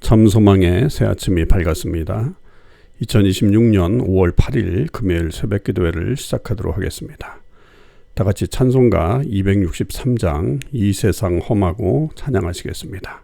참소망의 새 아침이 밝았습니다. 2026년 5월 8일 금요일 새벽 기도회를 시작하도록 하겠습니다. 다 같이 찬송가 263장 이 세상 험하고 찬양하시겠습니다.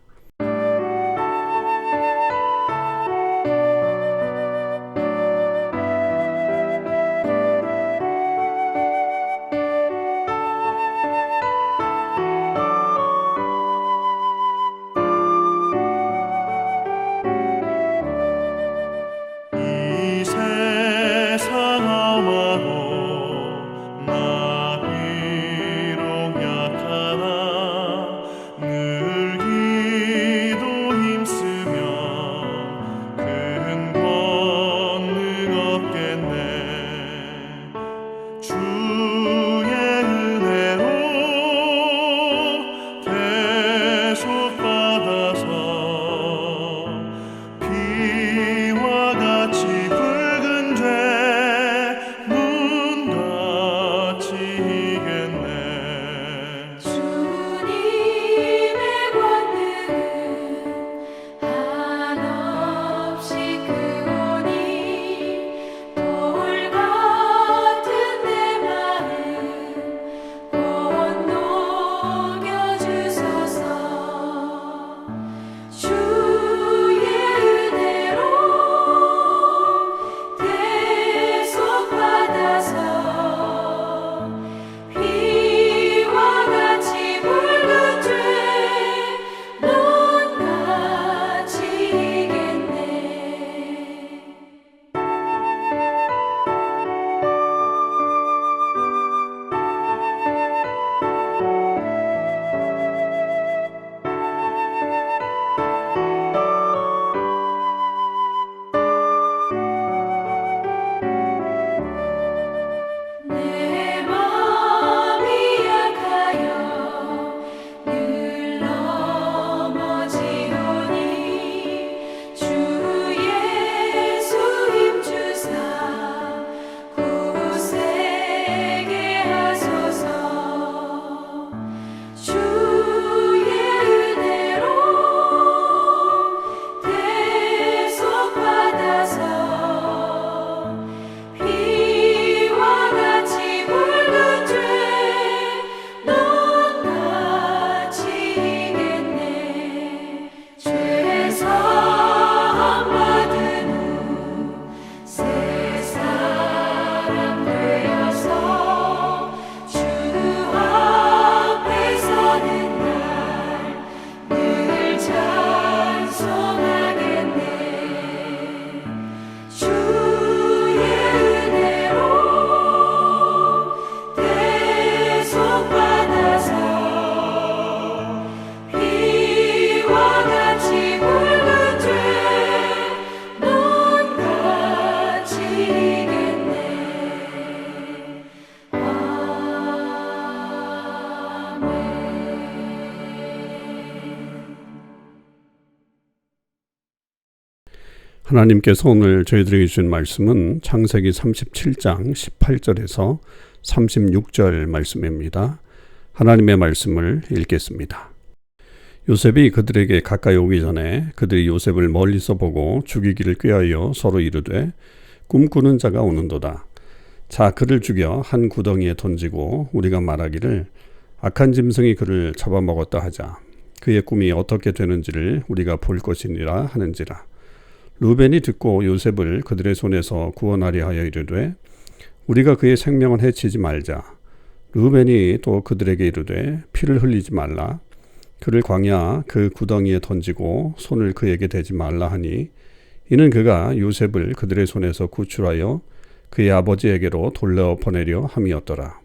하나님께서 오늘 저희들에게 주신 말씀은 창세기 37장 18절에서 36절 말씀입니다. 하나님의 말씀을 읽겠습니다. 요셉이 그들에게 가까이 오기 전에 그들이 요셉을 멀리서 보고 죽이기를 꾀하여 서로 이르되 꿈꾸는 자가 오는도다. 자, 그를 죽여 한 구덩이에 던지고 우리가 말하기를 악한 짐승이 그를 잡아먹었다 하자. 그의 꿈이 어떻게 되는지를 우리가 볼 것이니라 하는지라. 루벤이 듣고 요셉을 그들의 손에서 구원하려 하여 이르되 우리가 그의 생명을 해치지 말자. 루벤이 또 그들에게 이르되 피를 흘리지 말라. 그를 광야 그 구덩이에 던지고 손을 그에게 대지 말라 하니 이는 그가 요셉을 그들의 손에서 구출하여 그의 아버지에게로 돌려보내려 함이었더라.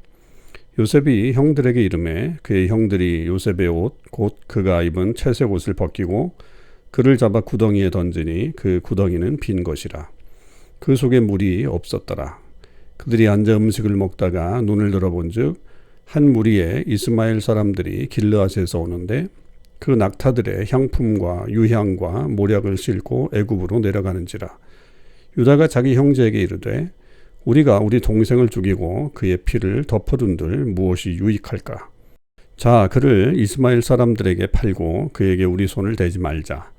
요셉이 형들에게 이르매 그의 형들이 요셉의 옷 곧 그가 입은 채색 옷을 벗기고 그를 잡아 구덩이에 던지니 그 구덩이는 빈 것이라. 그 속에 물이 없었더라. 그들이 앉아 음식을 먹다가 눈을 들어본즉 한 무리의 이스마엘 사람들이 길르앗에서 오는데 그 낙타들의 향품과 유향과 모략을 싣고 애굽으로 내려가는지라. 유다가 자기 형제에게 이르되 우리가 우리 동생을 죽이고 그의 피를 덮어둔들 무엇이 유익할까? 자, 그를 이스마엘 사람들에게 팔고 그에게 우리 손을 대지 말자.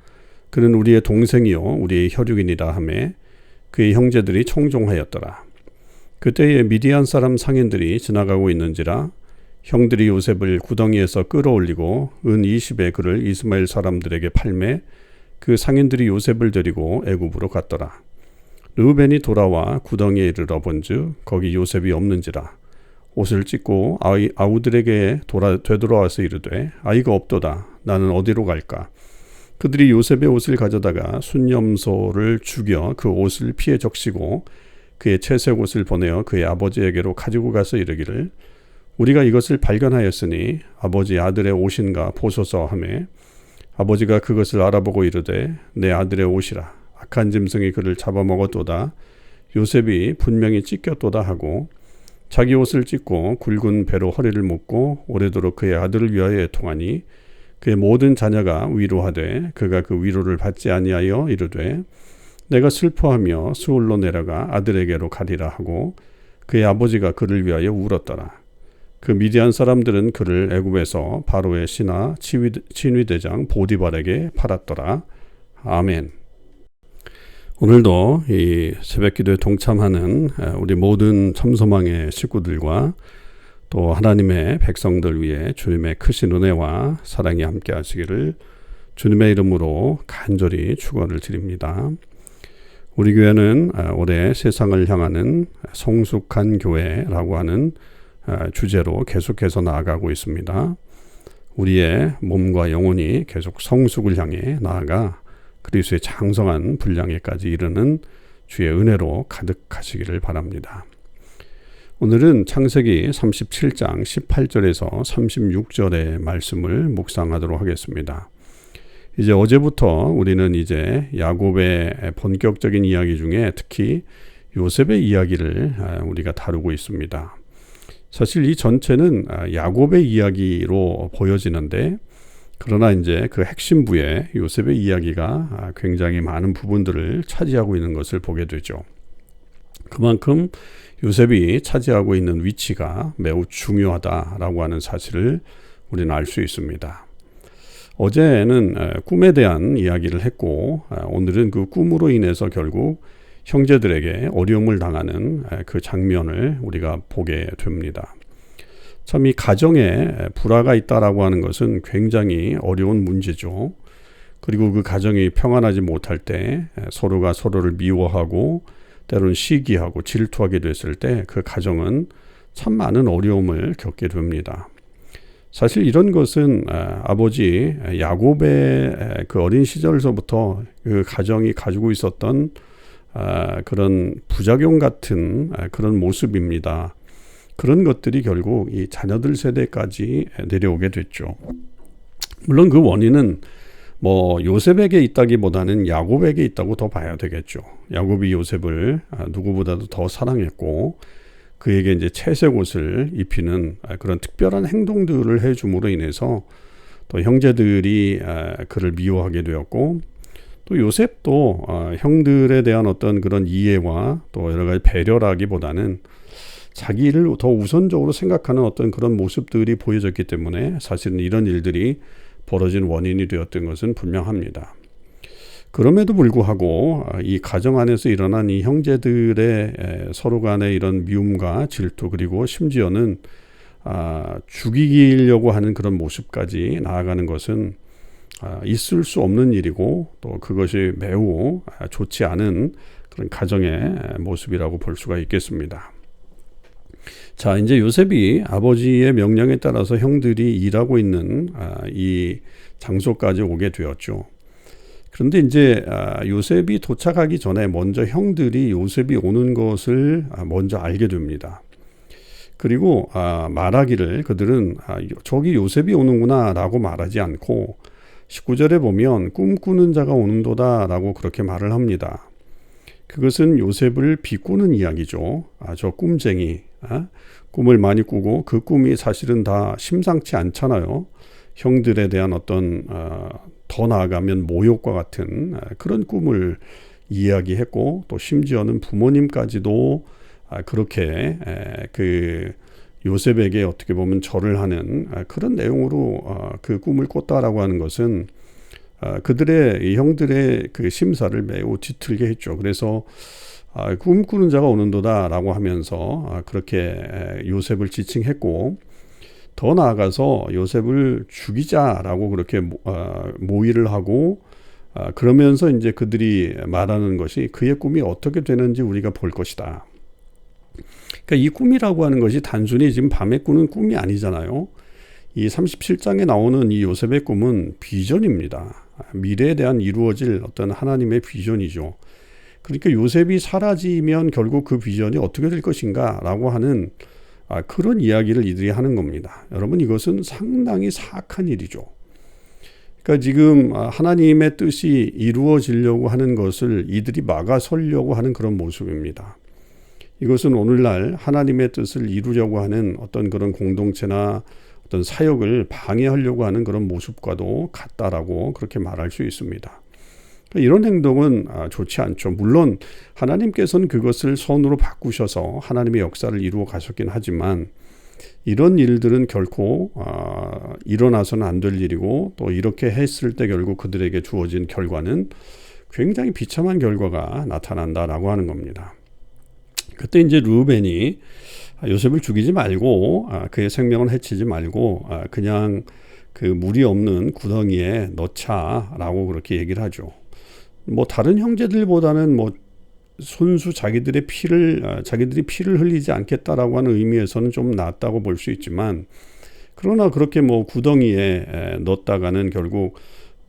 그는 우리의 동생이요 우리의 혈육이니라 하매 그의 형제들이 청종하였더라. 그때에 미디안 사람 상인들이 지나가고 있는지라 형들이 요셉을 구덩이에서 끌어올리고 은 20에 그를 이스마엘 사람들에게 팔매 그 상인들이 요셉을 데리고 애굽으로 갔더라. 르우벤이 돌아와 구덩이에 이르러 본즉 거기 요셉이 없는지라 옷을 찢고 아우들에게 되돌아와서 이르되 아이가 없도다. 나는 어디로 갈까? 그들이 요셉의 옷을 가져다가 순념소를 죽여 그 옷을 피에 적시고 그의 채색 옷을 보내어 그의 아버지에게로 가지고 가서 이르기를 우리가 이것을 발견하였으니 아버지 아들의 옷인가 보소서 하매 아버지가 그것을 알아보고 이르되 내 아들의 옷이라 악한 짐승이 그를 잡아먹었도다. 요셉이 분명히 찢겼도다 하고 자기 옷을 찢고 굵은 배로 허리를 묶고 오래도록 그의 아들을 위하여 애통하니 그의 모든 자녀가 위로하되 그가 그 위로를 받지 아니하여 이르되 내가 슬퍼하며 수울로 내려가 아들에게로 가리라 하고 그의 아버지가 그를 위하여 울었더라. 그 미디안 사람들은 그를 애굽에서 바로의 신하 친위대장 보디발에게 팔았더라. 아멘. 오늘도 이 새벽기도에 동참하는 우리 모든 참소망의 식구들과 또 하나님의 백성들 위해 주님의 크신 은혜와 사랑이 함께 하시기를 주님의 이름으로 간절히 축원을 드립니다. 우리 교회는 올해 세상을 향하는 성숙한 교회라고 하는 주제로 계속해서 나아가고 있습니다. 우리의 몸과 영혼이 계속 성숙을 향해 나아가 그리스도의 장성한 분량에까지 이르는 주의 은혜로 가득하시기를 바랍니다. 오늘은 창세기 37장 18절에서 36절의 말씀을 묵상하도록 하겠습니다. 이제 어제부터 우리는 이제 야곱의 본격적인 이야기 중에 특히 요셉의 이야기를 우리가 다루고 있습니다. 사실 이 전체는 야곱의 이야기로 보여지는데 그러나 이제 그 핵심부에 요셉의 이야기가 굉장히 많은 부분들을 차지하고 있는 것을 보게 되죠. 그만큼 요셉이 차지하고 있는 위치가 매우 중요하다라고 하는 사실을 우리는 알 수 있습니다. 어제는 꿈에 대한 이야기를 했고 오늘은 그 꿈으로 인해서 결국 형제들에게 어려움을 당하는 그 장면을 우리가 보게 됩니다. 참 이 가정에 불화가 있다라고 하는 것은 굉장히 어려운 문제죠. 그리고 그 가정이 평안하지 못할 때 서로가 서로를 미워하고 때로는 시기하고 질투하게 됐을 때 그 가정은 참 많은 어려움을 겪게 됩니다. 사실 이런 것은 아버지 야곱의 그 어린 시절서부터 그 가정이 가지고 있었던 그런 부작용 같은 그런 모습입니다. 그런 것들이 결국 이 자녀들 세대까지 내려오게 됐죠. 물론 그 원인은 요셉에게 있다기보다는 야곱에게 있다고 더 봐야 되겠죠. 야곱이 요셉을 누구보다도 더 사랑했고 그에게 이제 채색 옷을 입히는 그런 특별한 행동들을 해줌으로 인해서 또 형제들이 그를 미워하게 되었고 또 요셉도 형들에 대한 어떤 그런 이해와 또 여러 가지 배려라기보다는 자기를 더 우선적으로 생각하는 어떤 그런 모습들이 보여졌기 때문에 사실은 이런 일들이 벌어진 원인이 되었던 것은 분명합니다. 그럼에도 불구하고 이 가정 안에서 일어난 이 형제들의 서로 간의 이런 미움과 질투 그리고 심지어는 죽이려고 하는 그런 모습까지 나아가는 것은 있을 수 없는 일이고 또 그것이 매우 좋지 않은 그런 가정의 모습이라고 볼 수가 있겠습니다. 자, 이제 요셉이 아버지의 명령에 따라서 형들이 일하고 있는 이 장소까지 오게 되었죠. 그런데 이제 요셉이 도착하기 전에 먼저 형들이 요셉이 오는 것을 먼저 알게 됩니다. 그리고 말하기를 그들은 저기 요셉이 오는구나 라고 말하지 않고 19절에 보면 꿈꾸는 자가 오는도다 라고 그렇게 말을 합니다. 그것은 요셉을 비꼬는 이야기죠. 저 꿈쟁이, 꿈을 많이 꾸고 그 꿈이 사실은 다 심상치 않잖아요. 형들에 대한 어떤 더 나아가면 모욕과 같은 그런 꿈을 이야기했고 또 심지어는 부모님까지도 그렇게 그 요셉에게 어떻게 보면 절을 하는 그런 내용으로 그 꿈을 꿨다라고 하는 것은 그들의 이 형들의 그 심사를 매우 뒤틀게 했죠. 그래서 꿈꾸는 자가 오는도다라고 하면서 그렇게 요셉을 지칭했고, 더 나아가서 요셉을 죽이자라고 그렇게 모의를 하고, 그러면서 이제 그들이 말하는 것이 그의 꿈이 어떻게 되는지 우리가 볼 것이다. 그러니까 이 꿈이라고 하는 것이 단순히 지금 밤에 꾸는 꿈이 아니잖아요. 이 37장에 나오는 이 요셉의 꿈은 비전입니다. 미래에 대한 이루어질 어떤 하나님의 비전이죠. 그러니까 요셉이 사라지면 결국 그 비전이 어떻게 될 것인가 라고 하는 그런 이야기를 이들이 하는 겁니다. 여러분, 이것은 상당히 사악한 일이죠. 그러니까 지금 하나님의 뜻이 이루어지려고 하는 것을 이들이 막아서려고 하는 그런 모습입니다. 이것은 오늘날 하나님의 뜻을 이루려고 하는 어떤 그런 공동체나 어떤 사역을 방해하려고 하는 그런 모습과도 같다라고 그렇게 말할 수 있습니다. 이런 행동은 좋지 않죠. 물론 하나님께서는 그것을 선으로 바꾸셔서 하나님의 역사를 이루어 가셨긴 하지만, 이런 일들은 결코 일어나서는 안 될 일이고, 또 이렇게 했을 때 결국 그들에게 주어진 결과는 굉장히 비참한 결과가 나타난다라고 하는 겁니다. 그때 이제 르우벤이 요셉을 죽이지 말고 그의 생명을 해치지 말고 그냥 그 무리 없는 구덩이에 넣자라고 그렇게 얘기를 하죠. 뭐 다른 형제들보다는 뭐 손수 자기들이 피를 흘리지 않겠다라고 하는 의미에서는 좀 낫다고 볼 수 있지만, 그러나 그렇게 뭐 구덩이에 넣었다가는 결국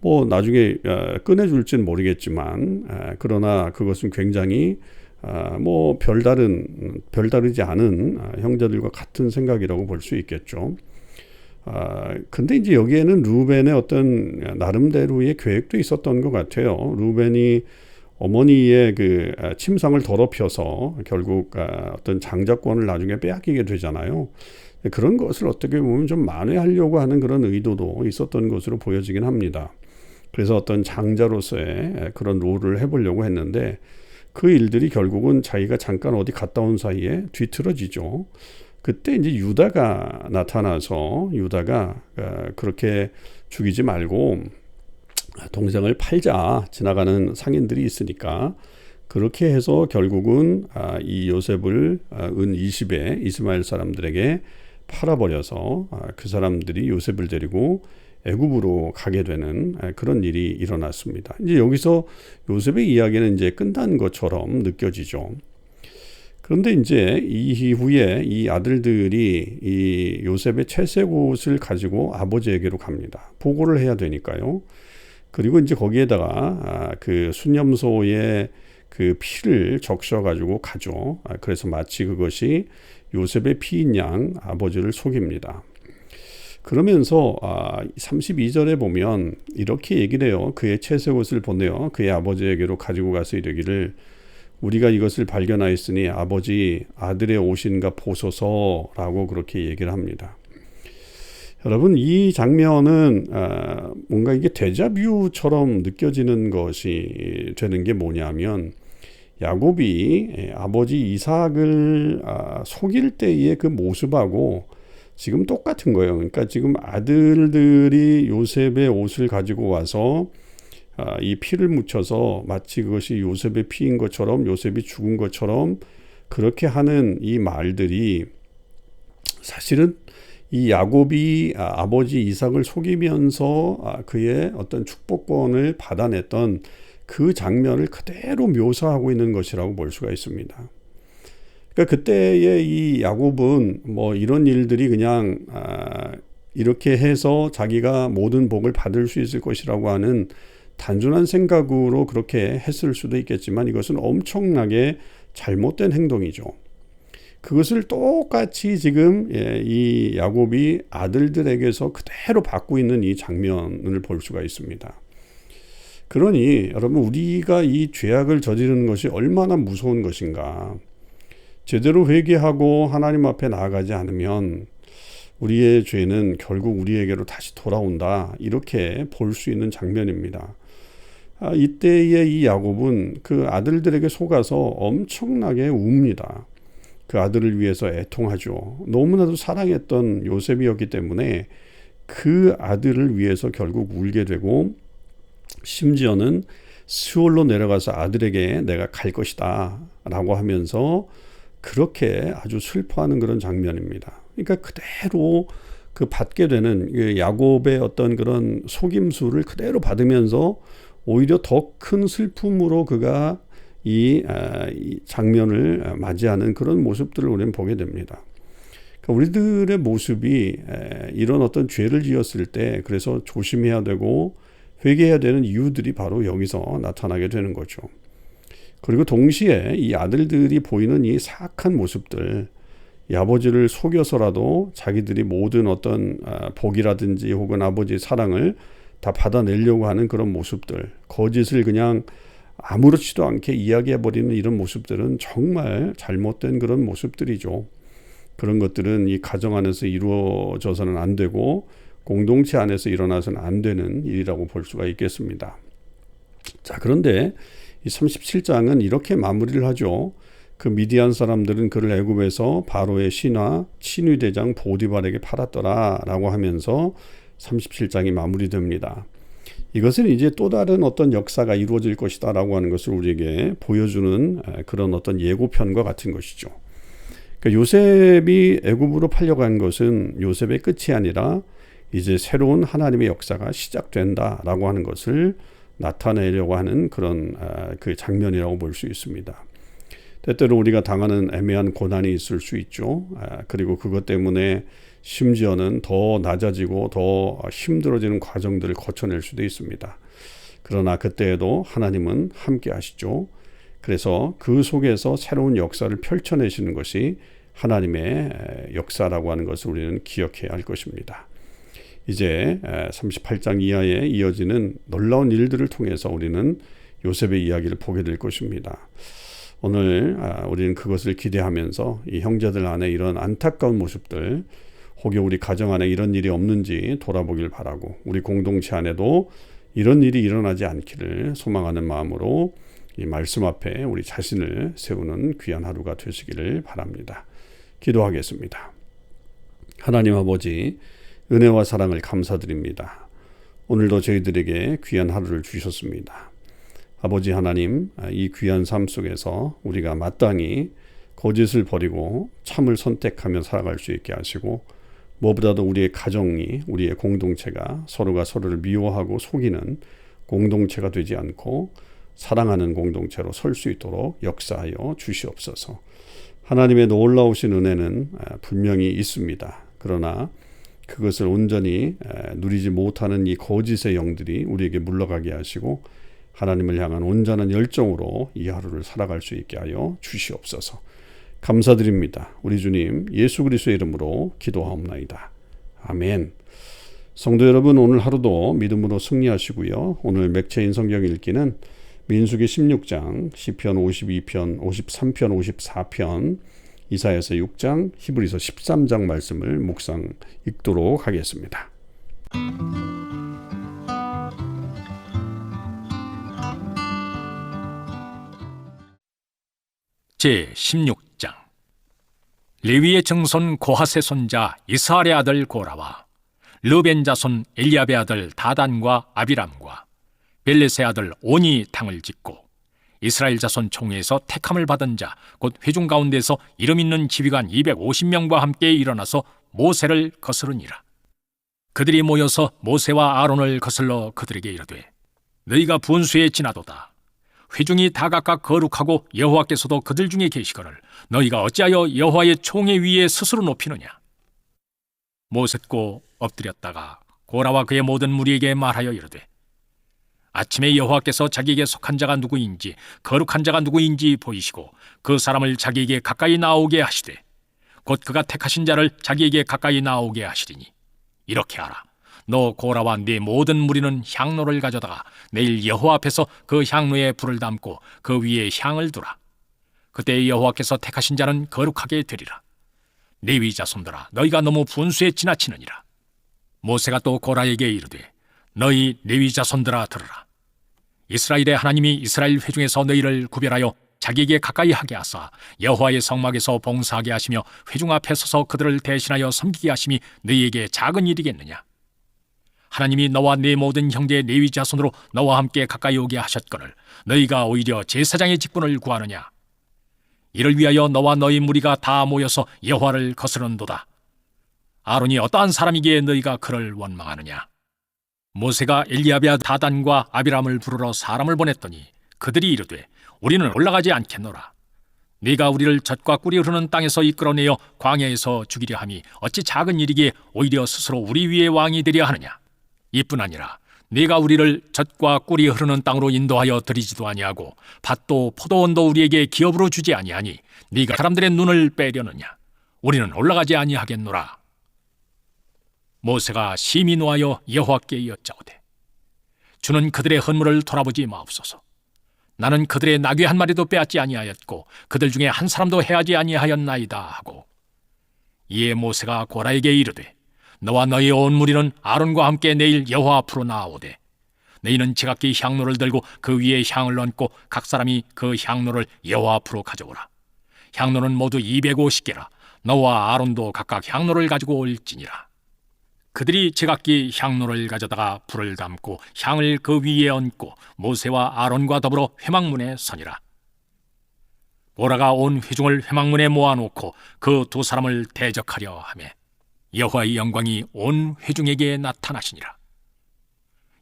뭐 나중에 꺼내줄지는 모르겠지만, 그러나 그것은 굉장히 뭐 별다르지 않은 형제들과 같은 생각이라고 볼 수 있겠죠. 근데 이제 여기에는 르우벤의 어떤 나름대로의 계획도 있었던 것 같아요. 르우벤이 어머니의 그 침상을 더럽혀서 결국 어떤 장자권을 나중에 빼앗기게 되잖아요. 그런 것을 어떻게 보면 좀 만회하려고 하는 그런 의도도 있었던 것으로 보여지긴 합니다. 그래서 어떤 장자로서의 그런 롤을 해보려고 했는데, 그 일들이 결국은 자기가 잠깐 어디 갔다 온 사이에 뒤틀어지죠. 그때 이제 유다가 나타나서, 유다가 그렇게 죽이지 말고 동생을 팔자, 지나가는 상인들이 있으니까 그렇게 해서 결국은 이 요셉을 은 20에 이스마엘 사람들에게 팔아버려서 그 사람들이 요셉을 데리고 애굽으로 가게 되는 그런 일이 일어났습니다. 이제 여기서 요셉의 이야기는 이제 끝난 것처럼 느껴지죠. 그런데 이제 이후에 이 아들들이 이 요셉의 채색 옷을 가지고 아버지에게로 갑니다. 보고를 해야 되니까요. 그리고 이제 거기에다가 그 순념소에 그 피를 적셔가지고 가죠. 그래서 마치 그것이 요셉의 피인 양 아버지를 속입니다. 그러면서 32절에 보면 이렇게 얘기를 해요. 그의 채색 옷을 보내어 그의 아버지에게로 가지고 가서 이르기를, 우리가 이것을 발견하였으니 아버지 아들의 옷인가 보소서라고 그렇게 얘기를 합니다. 여러분, 이 장면은 뭔가 이게 데자뷰처럼 느껴지는 것이 되는 게 뭐냐면, 야곱이 아버지 이삭을 속일 때의 그 모습하고 지금 똑같은 거예요. 그러니까 지금 아들들이 요셉의 옷을 가지고 와서 이 피를 묻혀서 마치 그것이 요셉의 피인 것처럼, 요셉이 죽은 것처럼 그렇게 하는 이 말들이 사실은 이 야곱이 아버지 이삭을 속이면서 그의 어떤 축복권을 받아냈던 그 장면을 그대로 묘사하고 있는 것이라고 볼 수가 있습니다. 그러니까 그때의 이 야곱은 뭐 이런 일들이 그냥 이렇게 해서 자기가 모든 복을 받을 수 있을 것이라고 하는 단순한 생각으로 그렇게 했을 수도 있겠지만, 이것은 엄청나게 잘못된 행동이죠. 그것을 똑같이 지금 이 야곱이 아들들에게서 그대로 받고 있는 이 장면을 볼 수가 있습니다. 그러니 여러분, 우리가 이 죄악을 저지르는 것이 얼마나 무서운 것인가. 제대로 회개하고 하나님 앞에 나아가지 않으면 우리의 죄는 결국 우리에게로 다시 돌아온다, 이렇게 볼 수 있는 장면입니다. 이때의 이 야곱은 그 아들들에게 속아서 엄청나게 웁니다. 그 아들을 위해서 애통하죠. 너무나도 사랑했던 요셉이었기 때문에 그 아들을 위해서 결국 울게 되고, 심지어는 스올로 내려가서 아들에게 내가 갈 것이다 라고 하면서 그렇게 아주 슬퍼하는 그런 장면입니다. 그러니까 그대로 그 받게 되는 야곱의 어떤 그런 속임수를 그대로 받으면서 오히려 더 큰 슬픔으로 그가 이 장면을 맞이하는 그런 모습들을 우리는 보게 됩니다. 그러니까 우리들의 모습이 이런 어떤 죄를 지었을 때 그래서 조심해야 되고 회개해야 되는 이유들이 바로 여기서 나타나게 되는 거죠. 그리고 동시에 이 아들들이 보이는 이 사악한 모습들, 이 아버지를 속여서라도 자기들이 모든 어떤 복이라든지 혹은 아버지의 사랑을 다 받아내려고 하는 그런 모습들, 거짓을 그냥 아무렇지도 않게 이야기해버리는 이런 모습들은 정말 잘못된 그런 모습들이죠. 그런 것들은 이 가정 안에서 이루어져서는 안 되고 공동체 안에서 일어나서는 안 되는 일이라고 볼 수가 있겠습니다. 자, 그런데 이 37장은 이렇게 마무리를 하죠. 그 미디안 사람들은 그를 애굽에서 바로의 신하 친위대장 보디발에게 팔았더라 라고 하면서 37장이 마무리됩니다. 이것은 이제 또 다른 어떤 역사가 이루어질 것이다 라고 하는 것을 우리에게 보여주는 그런 어떤 예고편과 같은 것이죠. 그러니까 요셉이 애굽으로 팔려간 것은 요셉의 끝이 아니라 이제 새로운 하나님의 역사가 시작된다라고 하는 것을 나타내려고 하는 그런 그 장면이라고 볼 수 있습니다. 때때로 우리가 당하는 애매한 고난이 있을 수 있죠. 그리고 그것 때문에 심지어는 더 낮아지고 더 힘들어지는 과정들을 거쳐낼 수도 있습니다. 그러나 그때에도 하나님은 함께 하시죠. 그래서 그 속에서 새로운 역사를 펼쳐내시는 것이 하나님의 역사라고 하는 것을 우리는 기억해야 할 것입니다. 이제 38장 이하에 이어지는 놀라운 일들을 통해서 우리는 요셉의 이야기를 보게 될 것입니다. 오늘 우리는 그것을 기대하면서 이 형제들 안에 이런 안타까운 모습들, 혹여 우리 가정 안에 이런 일이 없는지 돌아보길 바라고 우리 공동체 안에도 이런 일이 일어나지 않기를 소망하는 마음으로 이 말씀 앞에 우리 자신을 세우는 귀한 하루가 되시기를 바랍니다. 기도하겠습니다. 하나님 아버지, 은혜와 사랑을 감사드립니다. 오늘도 저희들에게 귀한 하루를 주셨습니다. 아버지 하나님, 이 귀한 삶 속에서 우리가 마땅히 거짓을 버리고 참을 선택하며 살아갈 수 있게 하시고, 무엇보다도 우리의 가정이, 우리의 공동체가 서로가 서로를 미워하고 속이는 공동체가 되지 않고 사랑하는 공동체로 설 수 있도록 역사하여 주시옵소서. 하나님의 놀라우신 은혜는 분명히 있습니다. 그러나 그것을 온전히 누리지 못하는 이 거짓의 영들이 우리에게 물러가게 하시고 하나님을 향한 온전한 열정으로 이 하루를 살아갈 수 있게 하여 주시옵소서. 감사드립니다. 우리 주님 예수 그리스도의 이름으로 기도하옵나이다. 아멘. 성도 여러분, 오늘 하루도 믿음으로 승리하시고요. 오늘 맥체인 성경 읽기는 민수기 16장, 시편 52편, 53편, 54편, 이사야서 6장, 히브리서 13장 말씀을 묵상 읽도록 하겠습니다. 제16장. 레위의 증손 고핫의 손자 이스할의 아들 고라와 르벤 자손 엘리압의 아들 다단과 아비람과 벨렛의 아들 온이 당을 짓고 이스라엘 자손 총회에서 택함을 받은 자 곧 회중 가운데서 이름 있는 지휘관 250명과 함께 일어나서 모세를 거스르니라. 그들이 모여서 모세와 아론을 거슬러 그들에게 이르되, 너희가 분수에 지나도다. 회중이 다 각각 거룩하고 여호와께서도 그들 중에 계시거늘 너희가 어찌하여 여호와의 총회 위에 스스로 높이느냐. 모세고 엎드렸다가 고라와 그의 모든 무리에게 말하여 이르되, 아침에 여호와께서 자기에게 속한 자가 누구인지 거룩한 자가 누구인지 보이시고 그 사람을 자기에게 가까이 나오게 하시되 곧 그가 택하신 자를 자기에게 가까이 나오게 하시리니, 이렇게 하라. 너 고라와 네 모든 무리는 향로를 가져다가 내일 여호와 앞에서 그 향로에 불을 담고 그 위에 향을 두라. 그때 여호와께서 택하신 자는 거룩하게 되리라. 레위 자손들아, 너희가 너무 분수에 지나치느니라. 모세가 또 고라에게 이르되, 너희 레위 자손들아 들으라. 이스라엘의 하나님이 이스라엘 회중에서 너희를 구별하여 자기에게 가까이 하게 하사 여호와의 성막에서 봉사하게 하시며 회중 앞에 서서 그들을 대신하여 섬기게 하심이 너희에게 작은 일이겠느냐. 하나님이 너와 네 모든 형제 레위 자손으로 너와 함께 가까이 오게 하셨거늘 너희가 오히려 제사장의 직분을 구하느냐? 이를 위하여 너와 너희 무리가 다 모여서 여호와를 거스른도다. 아론이 어떠한 사람이기에 너희가 그를 원망하느냐? 모세가 엘리압의 다단과 아비람을 부르러 사람을 보냈더니 그들이 이르되 우리는 올라가지 않겠노라. 네가 우리를 젖과 꿀이 흐르는 땅에서 이끌어내어 광야에서 죽이려 함이 어찌 작은 일이기에 오히려 스스로 우리 위에 왕이 되려 하느냐? 이뿐 아니라 네가 우리를 젖과 꿀이 흐르는 땅으로 인도하여 들이지도 아니하고 밭도 포도원도 우리에게 기업으로 주지 아니하니 네가 사람들의 눈을 빼려느냐? 우리는 올라가지 아니하겠노라. 모세가 심히 노하여 여호와께 여짜오되 주는 그들의 헌물을 돌아보지 마옵소서. 나는 그들의 나귀 한 마리도 빼앗지 아니하였고 그들 중에 한 사람도 해하지 아니하였나이다 하고, 이에 모세가 고라에게 이르되 너와 너희 온 무리는 아론과 함께 내일 여호와 앞으로 나아오되 너희는 제각기 향로를 들고 그 위에 향을 얹고 각 사람이 그 향로를 여호와 앞으로 가져오라. 향로는 모두 250개라. 너와 아론도 각각 향로를 가지고 올지니라. 그들이 제각기 향로를 가져다가 불을 담고 향을 그 위에 얹고 모세와 아론과 더불어 회막문에 서니라. 고라가 온 회중을 회막문에 모아놓고 그 두 사람을 대적하려 하며 여호와의 영광이 온 회중에게 나타나시니라.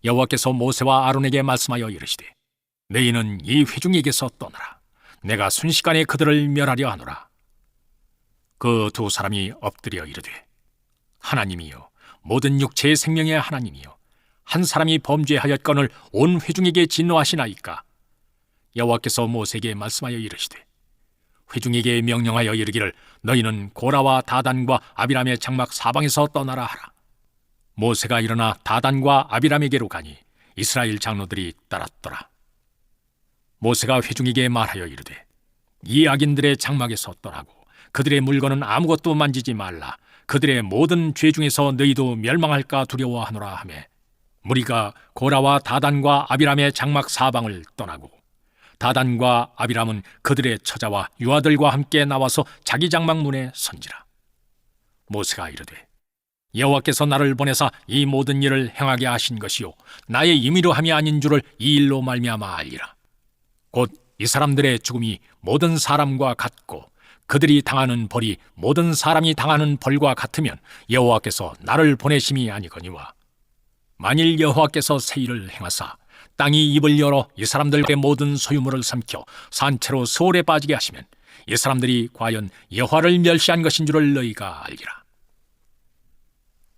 여호와께서 모세와 아론에게 말씀하여 이르시되 너희는 이 회중에게서 떠나라. 내가 순식간에 그들을 멸하려 하노라. 그 두 사람이 엎드려 이르되 하나님이여, 모든 육체의 생명의 하나님이여, 한 사람이 범죄하였거늘 온 회중에게 진노하시나이까? 여호와께서 모세에게 말씀하여 이르시되 회중에게 명령하여 이르기를 너희는 고라와 다단과 아비람의 장막 사방에서 떠나라 하라. 모세가 일어나 다단과 아비람에게로 가니 이스라엘 장로들이 따랐더라. 모세가 회중에게 말하여 이르되 이 악인들의 장막에서 떠나고 그들의 물건은 아무것도 만지지 말라. 그들의 모든 죄 중에서 너희도 멸망할까 두려워하노라 하며 무리가 고라와 다단과 아비람의 장막 사방을 떠나고 다단과 아비람은 그들의 처자와 유아들과 함께 나와서 자기 장막 문에 선지라. 모세가 이르되 여호와께서 나를 보내사 이 모든 일을 행하게 하신 것이요 나의 임의로 함이 아닌 줄을 이 일로 말미암아 알리라. 곧 이 사람들의 죽음이 모든 사람과 같고 그들이 당하는 벌이 모든 사람이 당하는 벌과 같으면 여호와께서 나를 보내심이 아니거니와 만일 여호와께서 새 일을 행하사 땅이 입을 열어 이 사람들의 모든 소유물을 삼켜 산채로 수월에 빠지게 하시면 이 사람들이 과연 여호와를 멸시한 것인 줄을 너희가 알리라.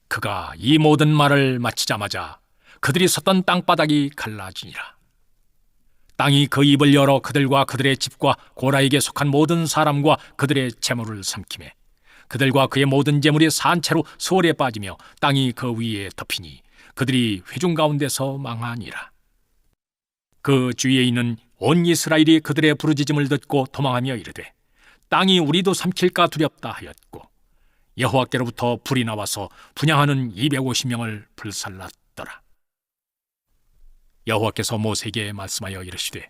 그가 이 모든 말을 마치자마자 그들이 섰던 땅바닥이 갈라지니라. 땅이 그 입을 열어 그들과 그들의 집과 고라에게 속한 모든 사람과 그들의 재물을 삼키매 그들과 그의 모든 재물이 산채로 수월에 빠지며 땅이 그 위에 덮이니 그들이 회중 가운데서 망하니라. 그 주위에 있는 온 이스라엘이 그들의 부르짖음을 듣고 도망하며 이르되 땅이 우리도 삼킬까 두렵다 하였고 여호와께로부터 불이 나와서 분향하는 250명을 불살랐더라. 여호와께서 모세에게 말씀하여 이르시되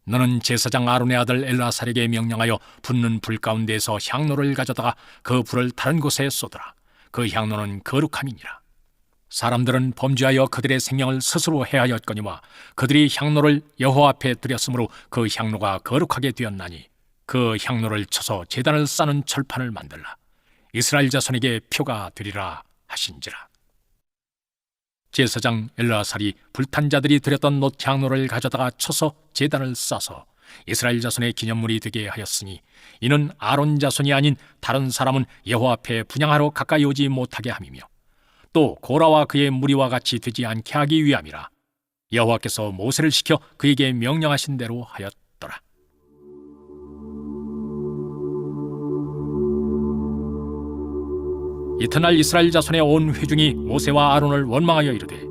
너는 제사장 아론의 아들 엘라살에게 명령하여 붙는 불 가운데에서 향로를 가져다가 그 불을 다른 곳에 쏟으라. 그 향로는 거룩함이니라. 사람들은 범죄하여 그들의 생명을 스스로 해하였거니와 그들이 향로를 여호와 앞에 드렸으므로 그 향로가 거룩하게 되었나니 그 향로를 쳐서 제단을 싸는 철판을 만들라. 이스라엘 자손에게 표가 되리라 하신지라. 제사장 엘라살이 불탄 자들이 드렸던 놋향로를 가져다가 쳐서 제단을 싸서 이스라엘 자손의 기념물이 되게 하였으니 이는 아론 자손이 아닌 다른 사람은 여호와 앞에 분향하러 가까이 오지 못하게 함이며 또 고라와 그의 무리와 같이 되지 않게 하기 위함이라. 여호와께서 모세를 시켜 그에게 명령하신 대로 하였더라. 이튿날 이스라엘 자손의 온 회중이 모세와 아론을 원망하여 이르되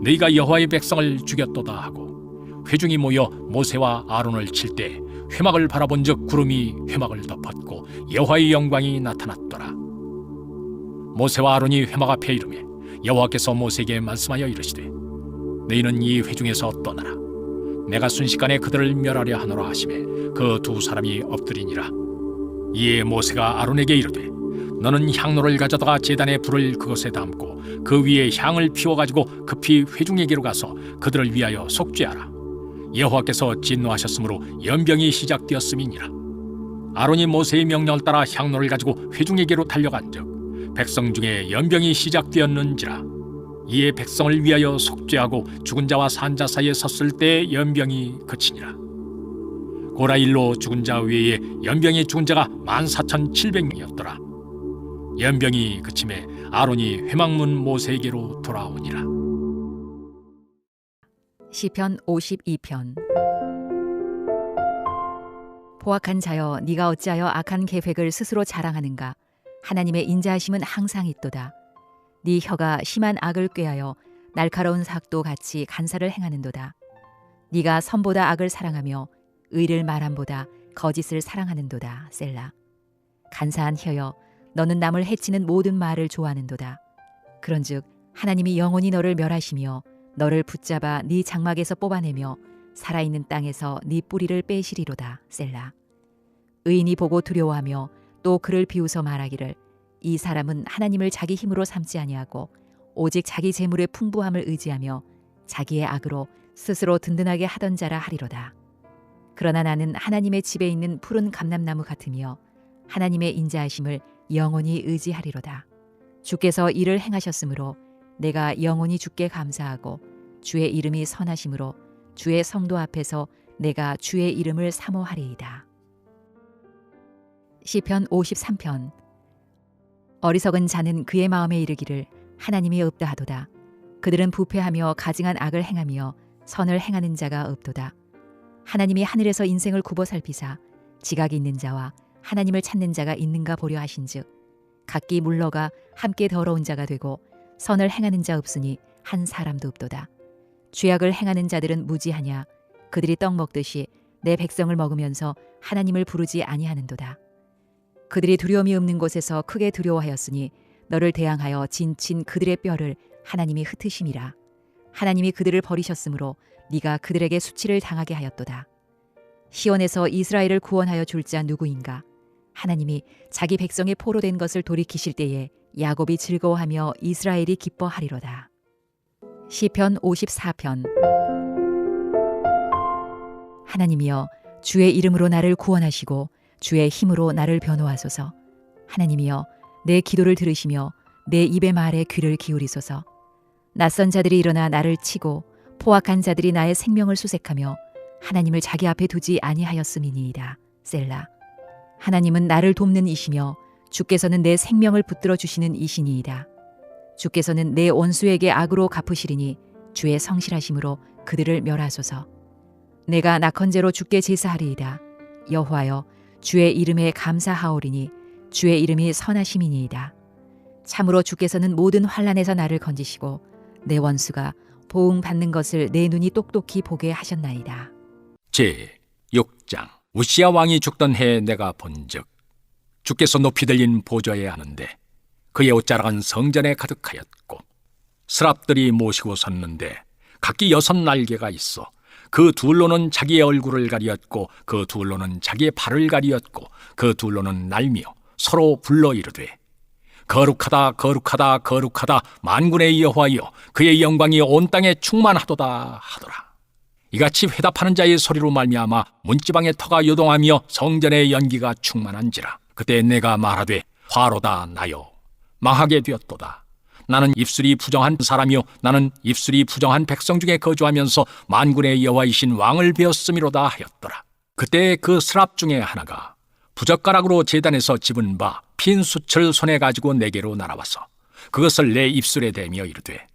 너희가 여호와의 백성을 죽였도다 하고 회중이 모여 모세와 아론을 칠 때 회막을 바라본즉 구름이 회막을 덮었고 여호와의 영광이 나타났더라. 모세와 아론이 회막 앞에 이르매 여호와께서 모세에게 말씀하여 이르시되 너희는 이 회중에서 떠나라. 내가 순식간에 그들을 멸하려 하노라 하시매 그 두 사람이 엎드리니라. 이에 모세가 아론에게 이르되 너는 향로를 가져다가 제단에 불을 그것에 담고 그 위에 향을 피워가지고 급히 회중에게로 가서 그들을 위하여 속죄하라. 여호와께서 진노하셨으므로 연병이 시작되었음이니라. 아론이 모세의 명령을 따라 향로를 가지고 회중에게로 달려간즉 백성 중에 연병이 시작되었는지라. 이에 백성을 위하여 속죄하고 죽은 자와 산 자 사이에 섰을 때 연병이 그치니라. 고라 일로 죽은 자 외에 연병이 죽은 자가 14,700명이었더라. 연병이 그침에 아론이 회막문 모세에게로 돌아오니라. 시편 52편. 포악한 자여, 네가 어찌하여 악한 계획을 스스로 자랑하는가? 하나님의 인자하심은 항상 있도다. 네 혀가 심한 악을 꾀하여 날카로운 삭도 같이 간사를 행하는도다. 네가 선보다 악을 사랑하며 의를 말함보다 거짓을 사랑하는도다. 셀라. 간사한 혀여, 너는 남을 해치는 모든 말을 좋아하는도다. 그런즉 하나님이 영원히 너를 멸하시며 너를 붙잡아 네 장막에서 뽑아내며 살아있는 땅에서 네 뿌리를 빼시리로다. 셀라. 의인이 보고 두려워하며 또 그를 비웃어 말하기를 이 사람은 하나님을 자기 힘으로 삼지 아니하고 오직 자기 재물의 풍부함을 의지하며 자기의 악으로 스스로 든든하게 하던 자라 하리로다. 그러나 나는 하나님의 집에 있는 푸른 감람나무 같으며 하나님의 인자하심을 영원히 의지하리로다. 주께서 이를 행하셨으므로 내가 영원히 주께 감사하고 주의 이름이 선하심으로 주의 성도 앞에서 내가 주의 이름을 사모하리이다. 시편 53편. 어리석은 자는 그의 마음에 이르기를 하나님이 없다 하도다. 그들은 부패하며 가증한 악을 행하며 선을 행하는 자가 없도다. 하나님이 하늘에서 인생을 굽어 살피사 지각이 있는 자와 하나님을 찾는 자가 있는가 보려 하신즉 각기 물러가 함께 더러운 자가 되고 선을 행하는 자 없으니 한 사람도 없도다. 죄악을 행하는 자들은 무지하냐? 그들이 떡 먹듯이 내 백성을 먹으면서 하나님을 부르지 아니하는도다. 그들이 두려움이 없는 곳에서 크게 두려워하였으니 너를 대항하여 진친 그들의 뼈를 하나님이 흩으심이라. 하나님이 그들을 버리셨으므로 네가 그들에게 수치를 당하게 하였도다. 시온에서 이스라엘을 구원하여 줄 자 누구인가? 하나님이 자기 백성의 포로된 것을 돌이키실 때에 야곱이 즐거워하며 이스라엘이 기뻐하리로다. 시편 54편. 하나님이여, 주의 이름으로 나를 구원하시고 주의 힘으로 나를 변호하소서. 하나님이여, 내 기도를 들으시며 내 입의 말에 귀를 기울이소서. 낯선 자들이 일어나 나를 치고 포악한 자들이 나의 생명을 수색하며 하나님을 자기 앞에 두지 아니하였음이니이다. 셀라. 하나님은 나를 돕는 이시며 주께서는 내 생명을 붙들어 주시는 이시니이다. 주께서는 내 원수에게 악으로 갚으시리니 주의 성실하심으로 그들을 멸하소서. 내가 낙헌제로 주께 제사하리이다. 여호와여, 주의 이름에 감사하오리니 주의 이름이 선하심이니이다. 참으로 주께서는 모든 환난에서 나를 건지시고 내 원수가 보응받는 것을 내 눈이 똑똑히 보게 하셨나이다. 제6장. 우시야 왕이 죽던 해에 내가 본즉 주께서 높이 들린 보좌에 앉는데 그의 옷자락은 성전에 가득하였고 스랍들이 모시고 섰는데 각기 6날개가 있어 그 둘로는 자기의 얼굴을 가리었고 그 둘로는 자기의 발을 가리었고 그 둘로는 날며 서로 불러 이르되 거룩하다 거룩하다 거룩하다 만군의 여호와여, 그의 영광이 온 땅에 충만하도다 하더라. 이같이 회답하는 자의 소리로 말미암아 문지방의 터가 요동하며 성전의 연기가 충만한지라. 그때 내가 말하되 화로다 나여, 망하게 되었도다. 나는 입술이 부정한 사람이요 나는 입술이 부정한 백성 중에 거주하면서 만군의 여호와이신 왕을 베었음이로다 하였더라. 그때 그 스랍 중에 하나가 부젓가락으로 제단에서 집은 바 핀 숯을 손에 가지고 내게로 날아와서 그것을 내 입술에 대며 이르되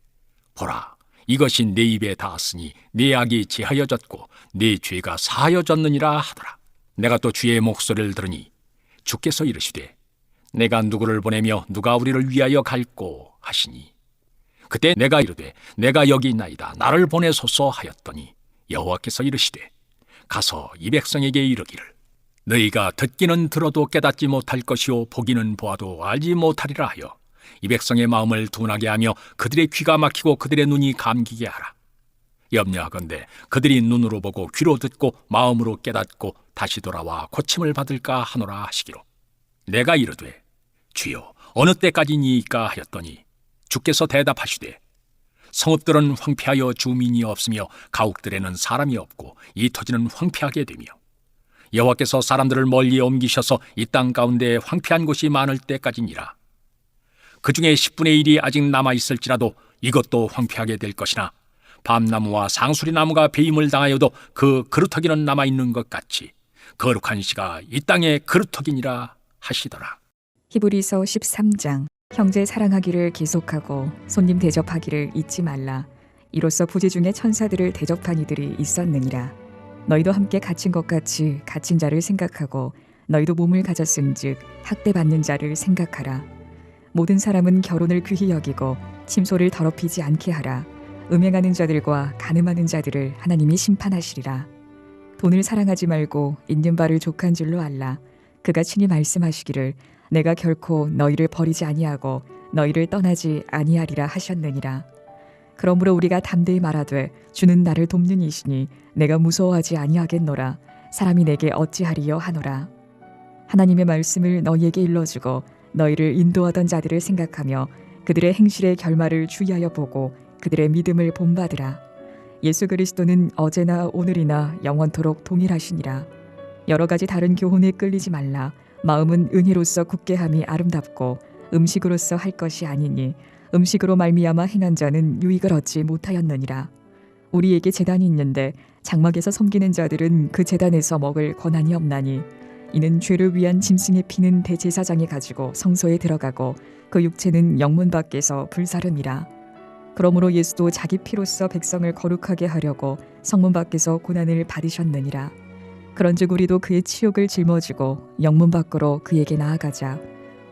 보라, 이것이 내 입에 닿았으니 네 악이 제하여졌고 네 죄가 사하여졌느니라 하더라. 내가 또 주의 목소리를 들으니 주께서 이르시되 내가 누구를 보내며 누가 우리를 위하여 갈꼬 하시니 그때 내가 이르되 내가 여기 있나이다, 나를 보내소서 하였더니 여호와께서 이르시되 가서 이 백성에게 이르기를 너희가 듣기는 들어도 깨닫지 못할 것이요 보기는 보아도 알지 못하리라 하여 이 백성의 마음을 둔하게 하며 그들의 귀가 막히고 그들의 눈이 감기게 하라. 염려하건대 그들이 눈으로 보고 귀로 듣고 마음으로 깨닫고 다시 돌아와 고침을 받을까 하노라 하시기로 내가 이르되 주여 어느 때까지니이까 하였더니 주께서 대답하시되 성읍들은 황폐하여 주민이 없으며 가옥들에는 사람이 없고 이 토지는 황폐하게 되며 여호와께서 사람들을 멀리 옮기셔서 이 땅 가운데 황폐한 곳이 많을 때까지니라. 그 중에 10분의 1이 아직 남아있을지라도 이것도 황폐하게 될 것이나 밤나무와 상수리 나무가 배임을 당하여도 그 그루터기는 남아있는 것 같이 거룩한 씨가 이 땅의 그루터기니라 하시더라. 히브리서 13장. 형제 사랑하기를 계속하고 손님 대접하기를 잊지 말라. 이로써 부재 중에 천사들을 대접한 이들이 있었느니라. 너희도 함께 갇힌 것 같이 갇힌 자를 생각하고 너희도 몸을 가졌은즉 학대받는 자를 생각하라. 모든 사람은 결혼을 귀히 여기고 침소를 더럽히지 않게 하라. 음행하는 자들과 간음하는 자들을 하나님이 심판하시리라. 돈을 사랑하지 말고 있는 바를 족한 줄로 알라. 그가 친히 말씀하시기를 내가 결코 너희를 버리지 아니하고 너희를 떠나지 아니하리라 하셨느니라. 그러므로 우리가 담대히 말하되 주는 나를 돕는 이시니 내가 무서워하지 아니하겠노라. 사람이 내게 어찌하리요 하노라. 하나님의 말씀을 너희에게 일러주고 너희를 인도하던 자들을 생각하며 그들의 행실의 결말을 주의하여 보고 그들의 믿음을 본받으라. 예수 그리스도는 어제나 오늘이나 영원토록 동일하시니라. 여러 가지 다른 교훈에 끌리지 말라. 마음은 은혜로서 굳게 함이 아름답고 음식으로서 할 것이 아니니 음식으로 말미암아 행한 자는 유익을 얻지 못하였느니라. 우리에게 제단이 있는데 장막에서 섬기는 자들은 그 제단에서 먹을 권한이 없나니 이는 죄를 위한 짐승의 피는 대제사장이 가지고 성소에 들어가고 그 육체는 영문 밖에서 불사름이라. 그러므로 예수도 자기 피로써 백성을 거룩하게 하려고 성문 밖에서 고난을 받으셨느니라. 그런즉 우리도 그의 치욕을 짊어지고 영문 밖으로 그에게 나아가자.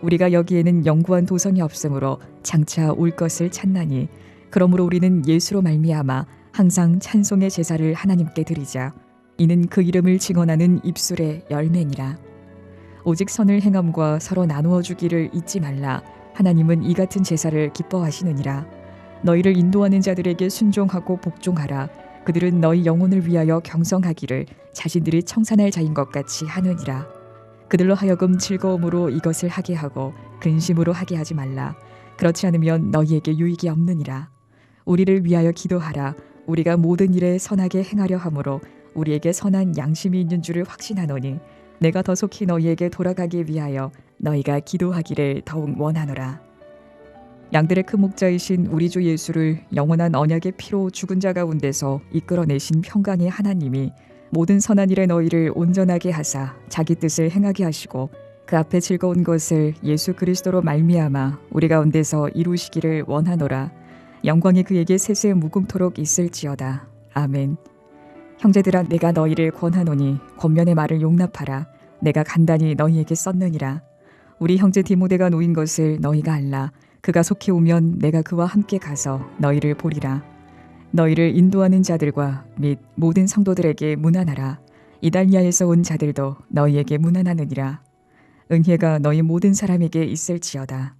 우리가 여기에는 영구한 도성이 없으므로 장차 올 것을 찾나니 그러므로 우리는 예수로 말미암아 항상 찬송의 제사를 하나님께 드리자. 이는 그 이름을 증언하는 입술의 열매니라. 오직 선을 행함과 서로 나누어 주기를 잊지 말라. 하나님은 이 같은 제사를 기뻐하시느니라. 너희를 인도하는 자들에게 순종하고 복종하라. 그들은 너희 영혼을 위하여 경성하기를 자신들이 청산할 자인 것 같이 하느니라. 그들로 하여금 즐거움으로 이것을 하게 하고 근심으로 하게 하지 말라. 그렇지 않으면 너희에게 유익이 없느니라. 우리를 위하여 기도하라. 우리가 모든 일에 선하게 행하려 함으로 우리에게 선한 양심이 있는 줄을 확신하노니 내가 더 속히 너희에게 돌아가기 위하여 너희가 기도하기를 더욱 원하노라. 양들의 큰 목자이신 우리 주 예수를 영원한 언약의 피로 죽은 자 가운데서 이끌어내신 평강의 하나님이 모든 선한 일에 너희를 온전하게 하사 자기 뜻을 행하게 하시고 그 앞에 즐거운 것을 예수 그리스도로 말미암아 우리 가운데서 이루시기를 원하노라. 영광이 그에게 세세 무궁토록 있을지어다. 아멘. 형제들아, 내가 너희를 권하노니 권면의 말을 용납하라. 내가 간단히 너희에게 썼느니라. 우리 형제 디모데가 놓인 것을 너희가 알라. 그가 속히 오면 내가 그와 함께 가서 너희를 보리라. 너희를 인도하는 자들과 및 모든 성도들에게 문안하라. 이달리아에서 온 자들도 너희에게 문안하느니라. 은혜가 너희 모든 사람에게 있을지어다.